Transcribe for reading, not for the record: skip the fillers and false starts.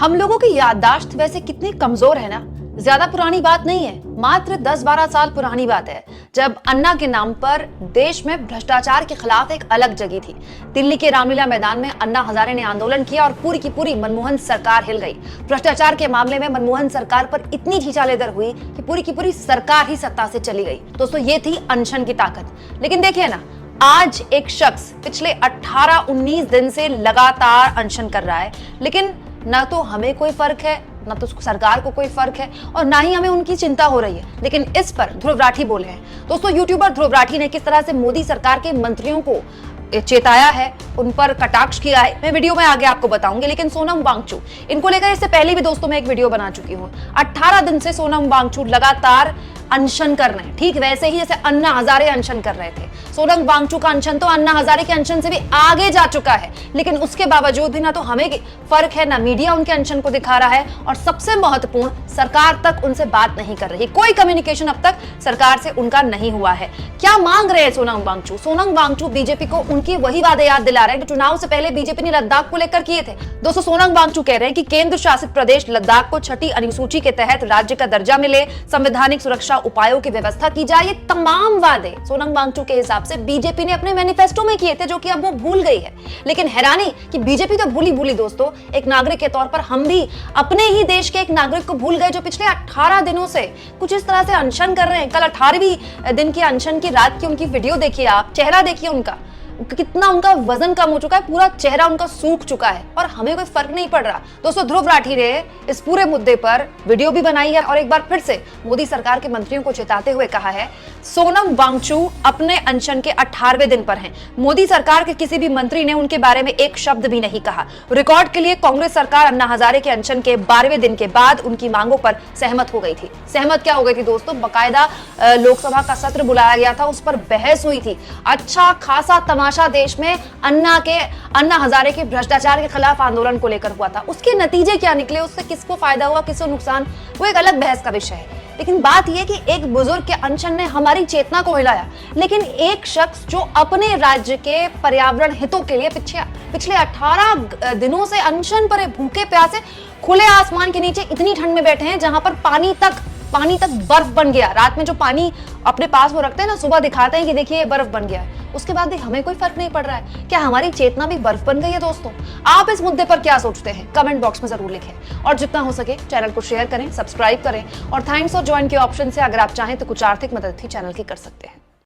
हम लोगों की याददाश्त वैसे कितनी कमजोर है ना। ज्यादा पुरानी बात नहीं है, मात्र 10-12 साल पुरानी बात है, जब अन्ना के नाम पर देश में भ्रष्टाचार के खिलाफ एक अलग जगी थी। दिल्ली के रामलीला मैदान में अन्ना हजारे ने आंदोलन किया और पूरी की पूरी मनमोहन सरकार हिल गई। भ्रष्टाचार के मामले में मनमोहन सरकार पर इतनी खींचालेदर हुई कि पूरी की पूरी सरकार ही सत्ता से चली गई। दोस्तों, ये थी अनशन की ताकत। लेकिन देखिए ना, आज एक शख्स पिछले 18-19 दिन से लगातार अनशन कर रहा है, लेकिन ना तो हमें कोई फर्क है, ना तो सरकार को कोई फर्क है और ना ही हमें उनकी चिंता हो रही है। लेकिन इस पर ध्रुव राठी बोले हैं। दोस्तों, यूट्यूबर ध्रुव राठी ने किस तरह से मोदी सरकार के मंत्रियों को चेताया है, उन पर कटाक्ष किया है, मैं वीडियो में आगे आपको बताऊंगी। लेकिन सोनम वांगचुक, इनको लेकर इससे पहले भी दोस्तों मैं एक वीडियो बना चुकी हूँ। 18 दिन से सोनम वांगचुक लगातार अनशन कर रहे हैं, ठीक वैसे ही जैसे अन्ना हजारे अनशन कर रहे थे। सोनम वांगचुक का अनशन तो अन्ना हजारे के अनशन से भी आगे जा चुका है, लेकिन उसके बावजूद भी ना तो हमें फर्क है, ना मीडिया उनके अनशन को दिखा रहा है, और सबसे महत्वपूर्ण, सरकार तक उनसे बात नहीं कर रही। कोई कम्युनिकेशन अब तक सरकार से उनका नहीं हुआ है। क्या मांग रहे हैं सोनम वांगचुक? सोनम वांगचुक बीजेपी को उनकी वही वादे याद दिला रहे हैं जो चुनाव से पहले बीजेपी ने लद्दाख को लेकर किए थे। दोस्तों, सोनम वांगचुक कह रहे हैं कि केंद्र शासित प्रदेश लद्दाख को 6ठी अनुसूची के तहत राज्य का दर्जा मिले, संवैधानिक सुरक्षा उपायों की व्यवस्था की जाए। ये तमाम वादे सोनम वांगचुक के हिसाब से बीजेपी ने अपने मैनिफेस्टो में किए थे, जो कि अब वो भूल गई है। लेकिन हैरानी कि बीजेपी तो भूली दोस्तों, एक नागरिक के तौर पर हम भी अपने ही देश के एक नागरिक को भूल गए जो पिछले 18 दिनों से कुछ इस तरह से अनशन कर रहे हैं। कल 18वीं दिन की अनशन की रात की उनकी वीडियो देखिए, आप चेहरा देखिए उनका, कितना उनका वजन कम हो चुका है, पूरा चेहरा उनका सूख चुका है, और हमें कोई फर्क नहीं पड़ रहा। दोस्तों, ध्रुव राठी ने इस पूरे मुद्दे पर वीडियो भी बनाई है और एक बार फिर से मोदी सरकार के मंत्रियों को चेताते हुए कहा है, सोनम वांगचुक अपने अनशन के 18वें दिन पर हैं। मोदी सरकार के किसी भी मंत्री ने उनके बारे में एक शब्द भी नहीं कहा। रिकॉर्ड के लिए कांग्रेस सरकार अन्ना हजारे के अनशन के 12वें दिन के बाद उनकी मांगों पर सहमत हो गई थी। सहमत क्या हो गई थी दोस्तों? बाकायदा लोकसभा का सत्र बुलाया गया था, उस पर बहस हुई थी। अच्छा खासा तमाशा देश में अन्ना हजारे के भ्रष्टाचार के खिलाफ आंदोलन को लेकर हुआ था। उसके नतीजे क्या निकले, उससे किसको फायदा हुआ, किसको नुकसान, वो एक अलग बहस का विषय है। लेकिन बात यह कि एक बुजुर्ग के अनशन ने हमारी चेतना को हिलाया। लेकिन एक शख्स जो अपने राज्य के पर्यावरण हितों के लिए पिछले 18 दिनों से अनशन पर भूखे प्यासे खुले आसमान के नीचे इतनी ठंड में बैठे हैं, जहां पर पानी तक बर्फ बन गया। रात में जो पानी अपने पास वो रखते हैं ना, सुबह दिखाते हैं कि देखिए ये बर्फ बन गया है। उसके बाद भी हमें कोई फर्क नहीं पड़ रहा है। क्या हमारी चेतना भी बर्फ बन गई है? दोस्तों, आप इस मुद्दे पर क्या सोचते हैं? कमेंट बॉक्स में जरूर लिखें, और जितना हो सके चैनल को शेयर करें, सब्सक्राइब करें, और थैंक्स और ज्वाइन के ऑप्शन से अगर आप चाहें तो कुछ आर्थिक मदद भी चैनल की कर सकते हैं।